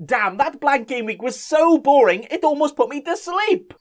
Damn, that blank game week was so boring, it almost put me to sleep.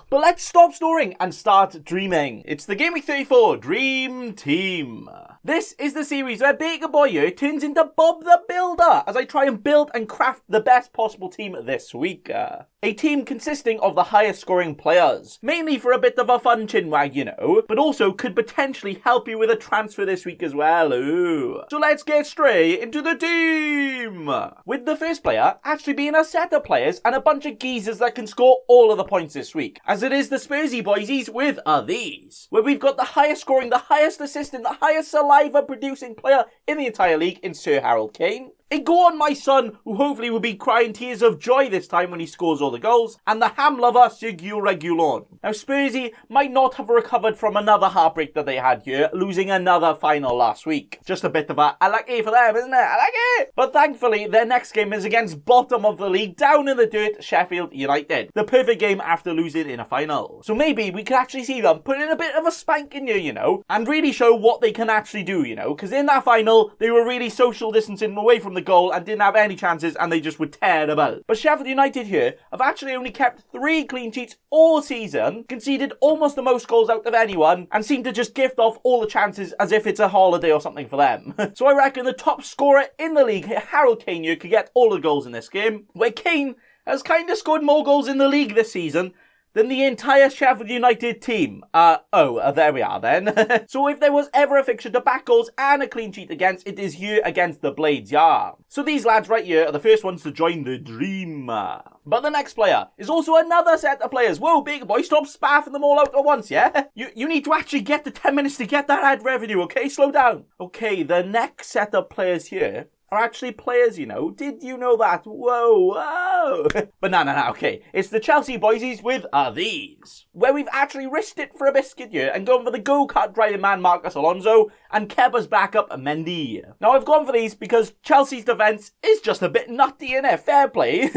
But let's stop snoring and start dreaming. It's the Gameweek 34 Dream Team. This is the series where Baker Boy here turns into Bob the Builder as I try and build and craft the best possible team this week. A team consisting of the highest scoring players, mainly for a bit of a fun chinwag, you know, but also could potentially help you with a transfer this week as well. Ooh. So let's get straight into the team. With the first player actually being a set of players and a bunch of geezers that can score all of the points this week, as it is the Spursy boysies with these, where we've got the highest scoring, the highest assisting, the highest saliva producing player in the entire league in Sir Harold Kane. Go on, my son, who hopefully will be crying tears of joy this time when he scores all the goals, and the ham lover, Sergio Reguilon. Now, Spursy might not have recovered from another heartbreak that they had here, losing another final last week. Just a bit of a lucky for them, isn't it? I like it! But thankfully, their next game is against bottom of the league, down in the dirt, Sheffield United. The perfect game after losing in a final. So maybe we could actually see them put in a bit of a spanking here, you know, and really show what they can actually do, you know, because in that final, they were really social distancing away from the goal and didn't have any chances, and they just were terrible. But Sheffield United here have actually only kept 3 clean sheets all season, conceded almost the most goals out of anyone, and seem to just gift off all the chances as if it's a holiday or something for them. So I reckon the top scorer in the league, Harold Kane here, could get all the goals in this game, where Kane has kind of scored more goals in the league this season than the entire Sheffield United team. There we are then. So if there was ever a fixture to back goals and a clean sheet against, it is here against the Blades, yeah. So these lads right here are the first ones to join the dream. But the next player is also another set of players. Whoa, big boy, stop spaffing them all out at once, yeah? You need to actually get the 10 minutes to get that ad revenue, okay? Slow down. Okay, the next set of players here are actually players, you know. Did you know that? Whoa. But no, okay. It's the Chelsea boysies with these, where we've actually risked it for a biscuit here and gone for the go-kart driving man Marcus Alonso and Keba's backup Mendy. Now, I've gone for these because Chelsea's defence is just a bit nutty, innit? Fair play.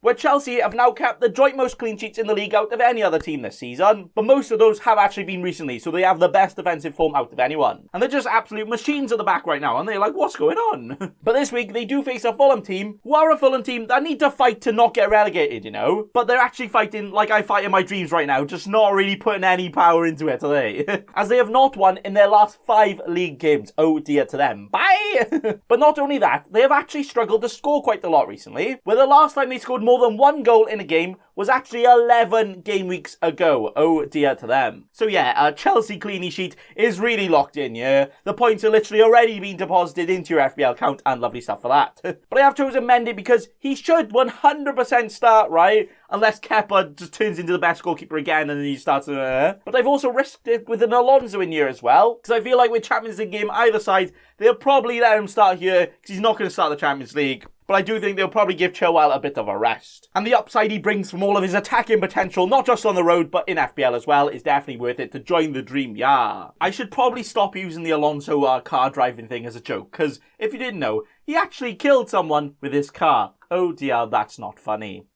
Where Chelsea have now kept the joint most clean sheets in the league out of any other team this season, but most of those have actually been recently, so they have the best defensive form out of anyone. And they're just absolute machines at the back right now, and they're like, what's going on? But this week, they do face a Fulham team, who are a Fulham team that need to fight to not get relegated, you know? But they're actually fighting like I fight in my dreams right now, just not really putting any power into it, are they? As they have not won in their last 5 league games. Oh dear to them. Bye! But not only that, they have actually struggled to score quite a lot recently, where the last time they scored more than 1 goal in a game was actually 11 game weeks ago. Oh dear to them. So yeah, a Chelsea cleanie sheet is really locked in, yeah? The points are literally already being deposited into your FPL account, and lovely stuff for that. But I have chosen Mendy because he should 100% start, right? Unless Kepa just turns into the best goalkeeper again and then he starts... But I've also risked it with an Alonso in here as well, because I feel like with Champions League game either side, they'll probably let him start here because he's not going to start the Champions League. But I do think they'll probably give Chilwell a bit of a rest. And the upside he brings from all of his attacking potential, not just on the road, but in FPL as well, is definitely worth it to join the dream, yeah. I should probably stop using the Alonso car driving thing as a joke, because if you didn't know, he actually killed someone with his car. Oh dear, that's not funny.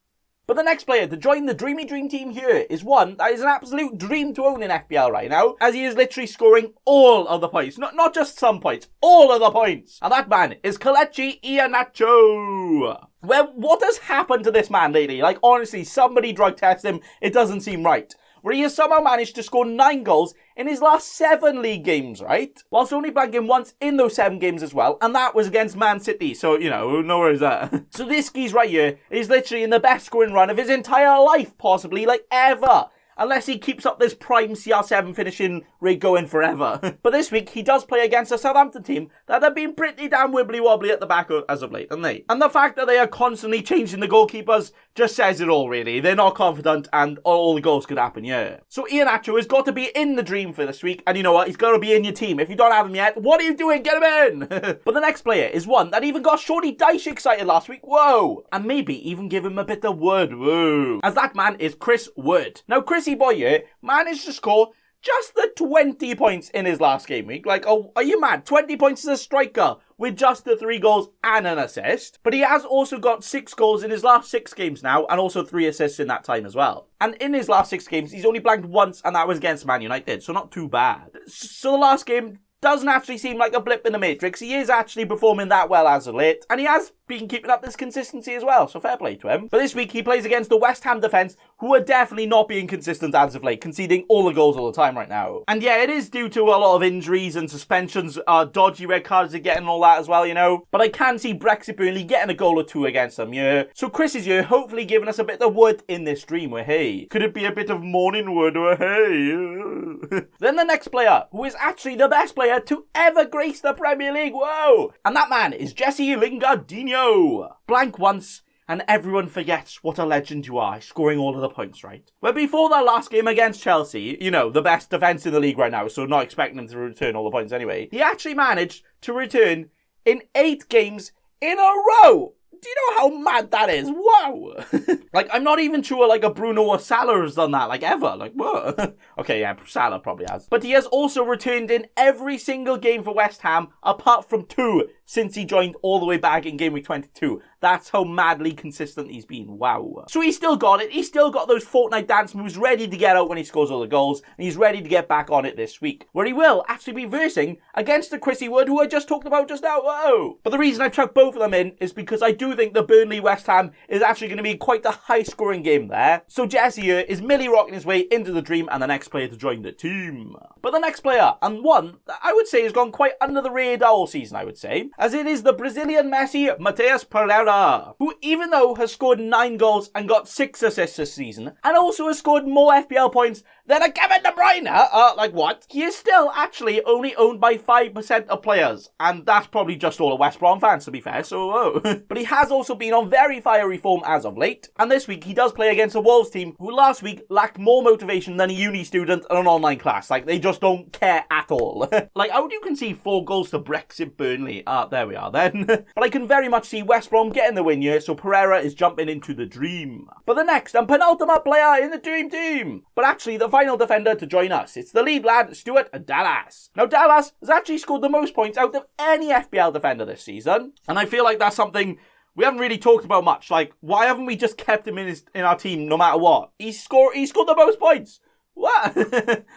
But the next player to join the dreamy dream team here is one that is an absolute dream to own in FPL right now, as he is literally scoring all of the points. Not just some points, all of the points. And that man is Kelechi Iheanacho. Well, what has happened to this man lately? Like, honestly, somebody drug test him. It doesn't seem right. Where he has somehow managed to score 9 goals in his last 7 league games, right? Whilst only blanking once in those 7 games as well, and that was against Man City, so, you know, no worries there. So this geez right here is literally in the best scoring run of his entire life, possibly, like, ever. Unless he keeps up this prime CR7 finishing rate going forever. But this week, he does play against a Southampton team that have been pretty damn wibbly-wobbly at the back as of late, haven't they? And the fact that they are constantly changing the goalkeepers just says it all, really. They're not confident, and all the goals could happen, yeah. So Iheanacho has got to be in the dream for this week, and you know what? He's got to be in your team. If you don't have him yet, what are you doing? Get him in! But the next player is one that even got Shorty Dyche excited last week. Whoa! And maybe even give him a bit of Wood. Whoa! As that man is Chris Wood. Now, Chrissy boy here managed to score just the 20 points in his last game week. Like, oh, are you mad? 20 points as a striker with just the 3 goals and an assist. But he has also got 6 goals in his last 6 games now, and also 3 assists in that time as well. And in his last 6 games, he's only blanked once, and that was against Man United, so not too bad. So the last game doesn't actually seem like a blip in the matrix. He is actually performing that well as of late, and he has been keeping up this consistency as well, so fair play to him. But this week he plays against the West Ham defence, who are definitely not being consistent as of late, conceding all the goals all the time right now. And yeah, it is due to a lot of injuries and suspensions, dodgy red cards they're getting and all that as well, you know. But I can see Brexit Burnley getting a goal or two against them, yeah. So Chris is here, hopefully giving us a bit of wood in this stream, where hey, could it be a bit of morning wood, or hey? Then the next player, who is actually the best player to ever grace the Premier League, whoa! And that man is Jesse Lingardinho. Blank once, and everyone forgets what a legend you are, scoring all of the points, right? Well, before that last game against Chelsea, you know, the best defence in the league right now, so not expecting him to return all the points anyway, he actually managed to return in 8 games in a row. Do you know how mad that is? Wow. Like, I'm not even sure, like, a Bruno or Salah has done that, like, ever. Like, what? Okay, yeah, Salah probably has. But he has also returned in every single game for West Ham, apart from 2, since he joined all the way back in Gameweek 22. That's how madly consistent he's been. Wow. So he's still got it. He's still got those Fortnite dance moves ready to get out when he scores all the goals, and he's ready to get back on it this week, where he will actually be versing against the Chrissy Wood, who I just talked about just now. Whoa. But the reason I've chucked both of them in is because I do think the Burnley West Ham is actually going to be quite a high-scoring game there. So Jesse here is Millie rocking his way into the dream and the next player to join the team. But the next player, and one that I would say has gone quite under the radar all season, I would say, as it is the Brazilian Messi, Matheus Pereira, who even though has scored 9 goals and got 6 assists this season, and also has scored more FPL points than a Kevin De Bruyne, like what? He is still actually only owned by 5% of players, and that's probably just all the West Brom fans to be fair, so oh. But he has also been on very fiery form as of late, and this week he does play against a Wolves team who last week lacked more motivation than a uni student in an online class. Like, they just don't care at all. Like, how do you concede 4 goals to Brexit Burnley? There we are then. But I can very much see West Brom getting the win here, so Pereira is jumping into the dream. But the next and penultimate player in the dream team, but actually the final defender to join us, it's the lead lad, Stuart Dallas. Now Dallas has actually scored the most points out of any FPL defender this season, and I feel like that's something we haven't really talked about much. Like, why haven't we just kept him in our team no matter what? He scored the most points. What?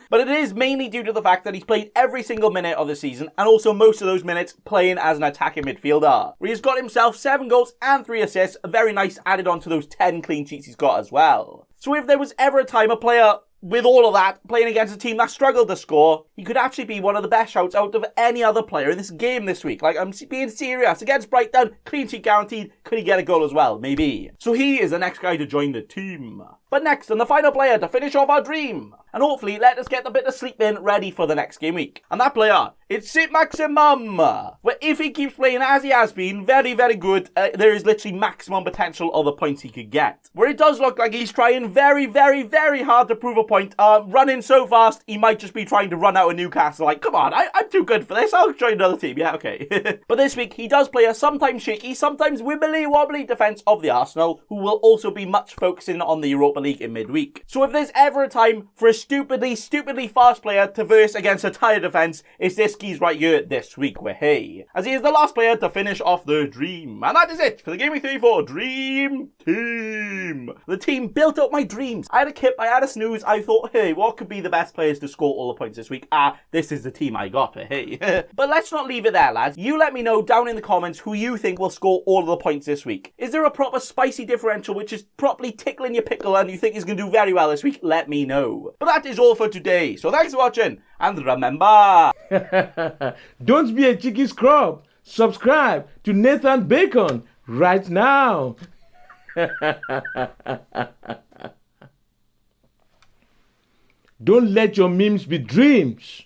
But it is mainly due to the fact that he's played every single minute of the season, and also most of those minutes playing as an attacking midfielder, where he's got himself 7 goals and 3 assists, very nice added on to those 10 clean sheets he's got as well. So if there was ever a time a player with all of that, playing against a team that struggled to score, he could actually be one of the best shouts out of any other player in this game this week. Like, I'm being serious. Against Brighton, clean sheet guaranteed. Could he get a goal as well? Maybe. So he is the next guy to join the team. But next, and the final player to finish off our dream, and hopefully let us get a bit of sleep in ready for the next game week. And that player, it's Teeeammm. Where if he keeps playing as he has been, very, very good, there is literally maximum potential of the points he could get. Where it does look like he's trying very, very, very hard to prove a point. Running so fast, he might just be trying to run out of Newcastle. Like, come on, I'm too good for this. I'll join another team. Yeah, okay. But this week, he does play a sometimes shaky, sometimes wibbly-wobbly defence of the Arsenal, who will also be much focusing on the Europa League in midweek. So if there's ever a time for a stupidly fast player to verse against a tired defence, it's this geez right here this week, where hey, as he is the last player to finish off the dream. And that is it for the Gameweek 34 Dream Team. The team built up my dreams. I had a kip, I had a snooze, I thought, hey, what could be the best players to score all the points this week? This is the team I got, hey. But let's not leave it there, lads. You let me know down in the comments who you think will score all of the points this week. Is there a proper spicy differential which is properly tickling your pickle and you think is going to do very well this week? Let me know. But that is all for today. So thanks for watching, and remember, don't be a cheeky scrub. Subscribe to Nathan Bacon right now. Don't let your memes be dreams.